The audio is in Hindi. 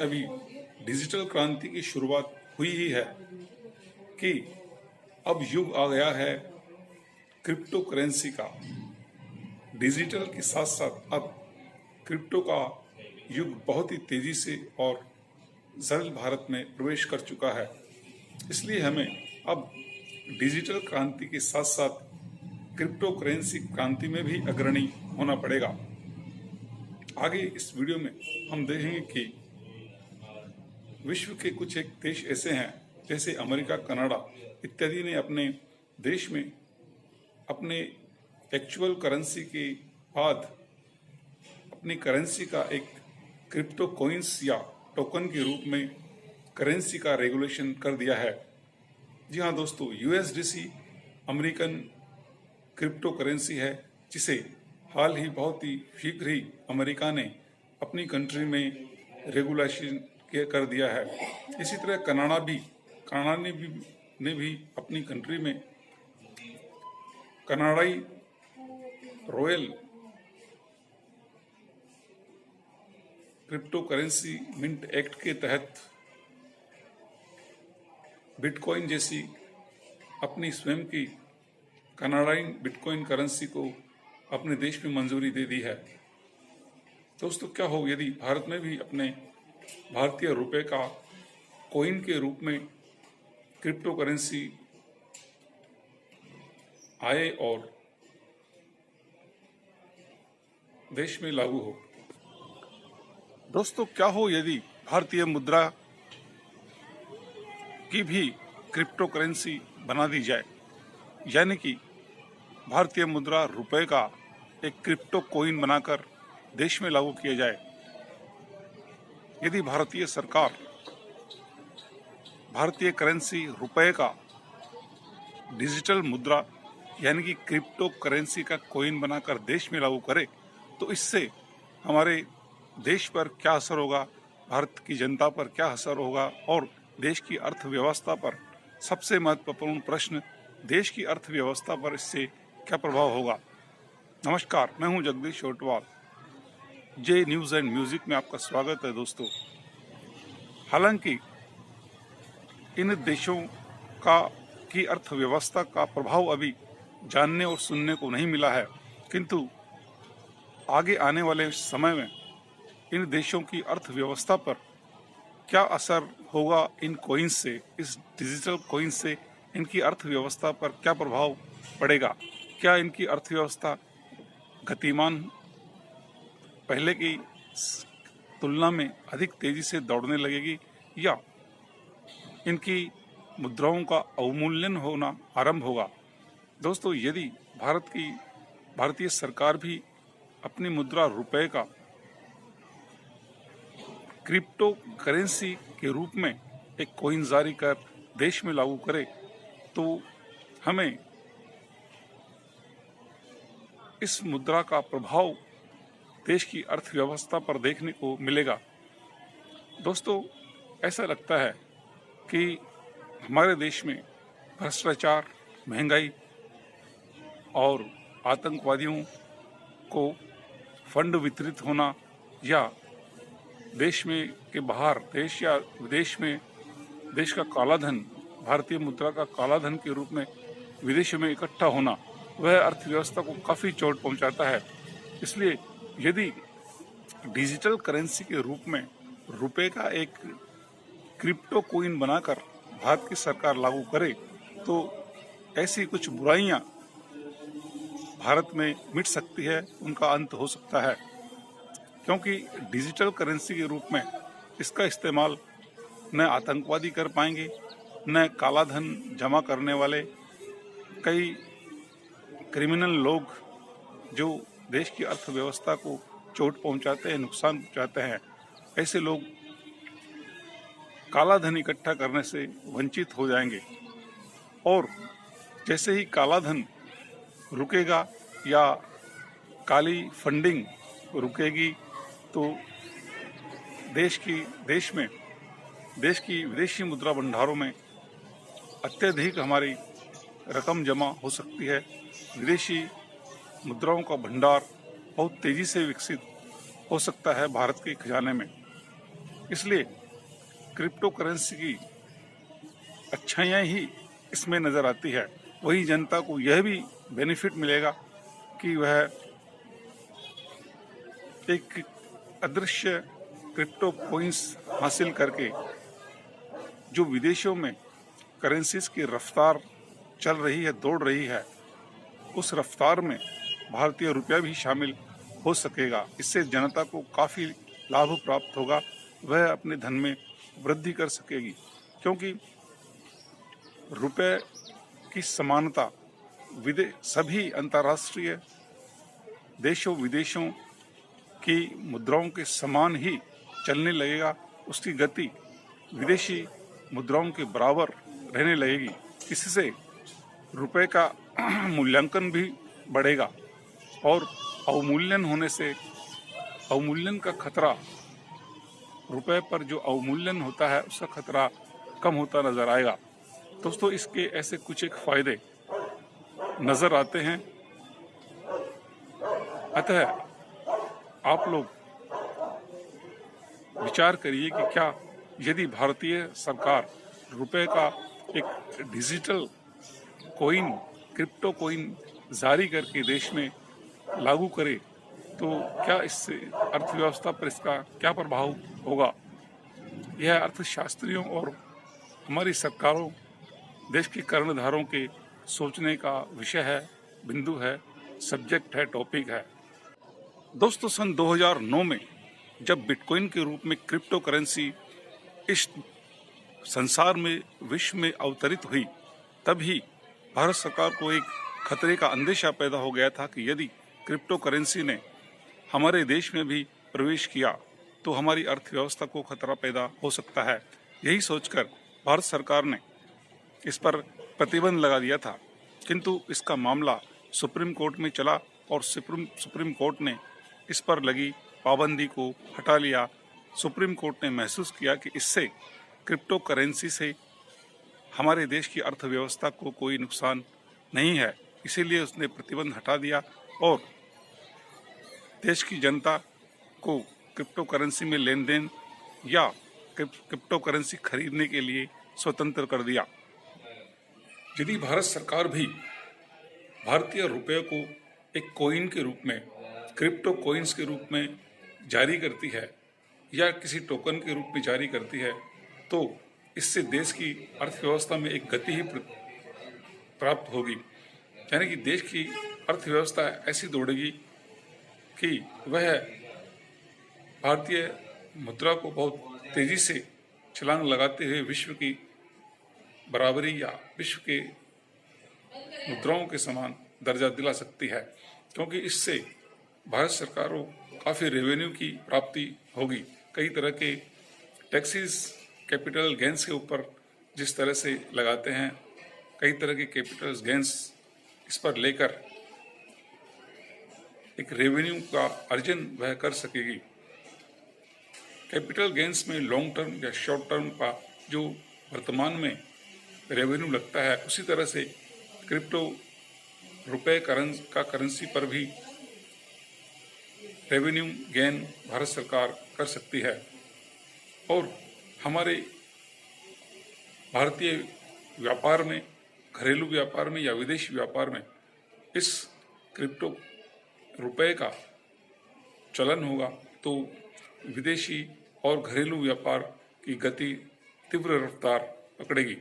अभी डिजिटल क्रांति की शुरुआत हुई ही है कि अब युग आ गया है क्रिप्टो करेंसी का। डिजिटल के साथ साथ अब क्रिप्टो का युग बहुत ही तेजी से और सरल भारत में प्रवेश कर चुका है। इसलिए हमें अब डिजिटल क्रांति के साथ साथ क्रिप्टो करेंसी क्रांति में भी अग्रणी होना पड़ेगा। आगे इस वीडियो में हम देखेंगे कि विश्व के कुछ एक देश ऐसे हैं जैसे अमेरिका, कनाडा इत्यादि ने अपने देश में अपने एक्चुअल करेंसी के बाद अपनी करेंसी का एक क्रिप्टो कॉइन्स या टोकन के रूप में करेंसी का रेगुलेशन कर दिया है। जी हाँ दोस्तों, USDC अमेरिकन क्रिप्टो करेंसी है जिसे हाल ही बहुत ही शीघ्र ही अमेरिका ने अपनी कंट्री में रेगुलेशन कर दिया है। इसी तरह कनाडा ने भी अपनी कंट्री में कनाडाई royal crypto currency mint act के तहत बिटकॉइन जैसी अपनी स्वयं की कनाडाई बिटकॉइन करेंसी को अपने देश में मंजूरी दे दी है। दोस्तों, क्या हो यदि भारत में भी अपने भारतीय रुपए का कॉइन के रूप में क्रिप्टो करेंसी आए और देश में लागू हो। दोस्तों, क्या हो यदि भारतीय मुद्रा की भी क्रिप्टो करेंसी बना दी जाए, यानी कि भारतीय मुद्रा रुपए का एक क्रिप्टो कॉइन बनाकर देश में लागू किया जाए। यदि भारतीय सरकार भारतीय करेंसी रुपए का डिजिटल मुद्रा यानी कि क्रिप्टो करेंसी का कॉइन बनाकर देश में लागू करे तो इससे हमारे देश पर क्या असर होगा, भारत की जनता पर क्या असर होगा और देश की अर्थव्यवस्था पर सबसे महत्वपूर्ण प्रश्न, देश की अर्थव्यवस्था पर इससे क्या प्रभाव होगा। नमस्कार, मैं हूं Jagdish Otwal. J news and music में आपका स्वागत है। दोस्तों, हालांकि इन देशों की अर्थव्यवस्था का प्रभाव अभी जानने और सुनने को नहीं मिला है, किंतु आगे आने वाले समय में इन देशों की अर्थव्यवस्था पर क्या असर होगा, इन कॉइन्स से, इस डिजिटल कॉइन्स से इनकी अर्थव्यवस्था पर क्या प्रभाव पड़ेगा। क्या इनकी अर्थव्यवस्था गतिमान पहले की तुलना में अधिक तेजी से दौड़ने लगेगी या इनकी मुद्राओं का अवमूल्यन होना आरंभ होगा। दोस्तों, यदि भारतीय सरकार भी अपनी मुद्रा रुपए का क्रिप्टो करेंसी के रूप में एक कॉइन जारी कर देश में लागू करे तो हमें इस मुद्रा का प्रभाव देश की अर्थव्यवस्था पर देखने को मिलेगा। दोस्तों, ऐसा लगता है कि हमारे देश में भ्रष्टाचार, महंगाई और आतंकवादियों को फंड वितरित होना या देश में के बाहर देश या विदेश में देश का कालाधन, भारतीय मुद्रा का कालाधन के रूप में विदेशों में इकट्ठा होना, वह अर्थव्यवस्था को काफ़ी चोट पहुंचाता है। इसलिए यदि डिजिटल करेंसी के रूप में रुपए का एक क्रिप्टो कॉइन बनाकर भारत की सरकार लागू करे तो ऐसी कुछ बुराइयां भारत में मिट सकती है, उनका अंत हो सकता है। क्योंकि डिजिटल करेंसी के रूप में इसका इस्तेमाल न आतंकवादी कर पाएंगे, न कालाधन जमा करने वाले कई क्रिमिनल लोग जो देश की अर्थव्यवस्था को चोट पहुंचाते हैं, नुकसान पहुंचाते हैं। ऐसे लोग कालाधन इकट्ठा करने से वंचित हो जाएंगे और जैसे ही कालाधन रुकेगा या काली फंडिंग रुकेगी तो देश की विदेशी मुद्रा भंडारों में अत्यधिक हमारी रकम जमा हो सकती है। विदेशी मुद्राओं का भंडार बहुत तेजी से विकसित हो सकता है भारत के खजाने में। इसलिए क्रिप्टो करेंसी की अच्छाइयाँ ही इसमें नज़र आती है। वही जनता को यह भी बेनिफिट मिलेगा कि वह एक अदृश्य क्रिप्टो कोइंस हासिल करके जो विदेशों में करेंसीज की रफ्तार चल रही है, दौड़ रही है, उस रफ्तार में भारतीय रुपया भी शामिल हो सकेगा। इससे जनता को काफ़ी लाभ प्राप्त होगा, वह अपने धन में वृद्धि कर सकेगी, क्योंकि रुपए की समानता सभी अंतर्राष्ट्रीय देशों विदेशों की मुद्राओं के समान ही चलने लगेगा। उसकी गति विदेशी मुद्राओं के बराबर रहने लगेगी। इससे रुपए का मूल्यांकन भी बढ़ेगा और अवमूल्यन होने से अवमूल्यन का खतरा, रुपए पर जो अवमूल्यन होता है उसका खतरा कम होता नजर आएगा। दोस्तों, इसके ऐसे कुछ एक फायदे नजर आते हैं। अतः आप लोग विचार करिए कि क्या यदि भारतीय सरकार रुपए का एक डिजिटल कोइन, क्रिप्टो कोइन जारी करके देश में लागू करे तो क्या इससे अर्थव्यवस्था पर इसका क्या प्रभाव होगा। यह अर्थशास्त्रियों और हमारी सरकारों, देश के कर्णधारों के सोचने का विषय है, बिंदु है, सब्जेक्ट है, टॉपिक है। दोस्तों, सन 2009 में जब बिटकॉइन के रूप में क्रिप्टो करेंसी इस संसार में, विश्व में अवतरित हुई, तभी भारत सरकार को एक खतरे का अंदेशा पैदा हो गया था कि यदि क्रिप्टो करेंसी ने हमारे देश में भी प्रवेश किया तो हमारी अर्थव्यवस्था को खतरा पैदा हो सकता है। यही सोचकर भारत सरकार ने इस पर प्रतिबंध लगा दिया था, किंतु इसका मामला सुप्रीम कोर्ट में चला और सुप्रीम कोर्ट ने इस पर लगी पाबंदी को हटा लिया। सुप्रीम कोर्ट ने महसूस किया कि इससे क्रिप्टो करेंसी से हमारे देश की अर्थव्यवस्था को कोई नुकसान नहीं है, इसीलिए उसने प्रतिबंध हटा दिया और देश की जनता को क्रिप्टो करेंसी में लेन देन या क्रिप्टो करेंसी खरीदने के लिए स्वतंत्र कर दिया। यदि भारत सरकार भी भारतीय रुपये को एक कोइन के रूप में, क्रिप्टो कोइंस के रूप में जारी करती है या किसी टोकन के रूप में जारी करती है, तो इससे देश की अर्थव्यवस्था में एक गति ही प्राप्त होगी। यानी कि देश की अर्थव्यवस्था ऐसी दौड़ेगी कि वह भारतीय मुद्रा को बहुत तेजी से छलांग लगाते हुए विश्व की बराबरी या विश्व के मुद्राओं के समान दर्जा दिला सकती है, क्योंकि इससे भारत सरकार को काफ़ी रेवेन्यू की प्राप्ति होगी। कई तरह के टैक्सेस कैपिटल गेंस के ऊपर जिस तरह से लगाते हैं, कई तरह के कैपिटल गेंस इस पर लेकर एक रेवेन्यू का अर्जन वह कर सकेगी। कैपिटल गेंस में लॉन्ग टर्म या शॉर्ट टर्म का जो वर्तमान में रेवेन्यू लगता है, उसी तरह से क्रिप्टो रुपए का करेंसी पर भी रेवेन्यू गेन भारत सरकार कर सकती है। और हमारे भारतीय व्यापार में, घरेलू व्यापार में या विदेशी व्यापार में इस क्रिप्टो रुपए का चलन होगा तो विदेशी और घरेलू व्यापार की गति तीव्र रफ्तार पकड़ेगी।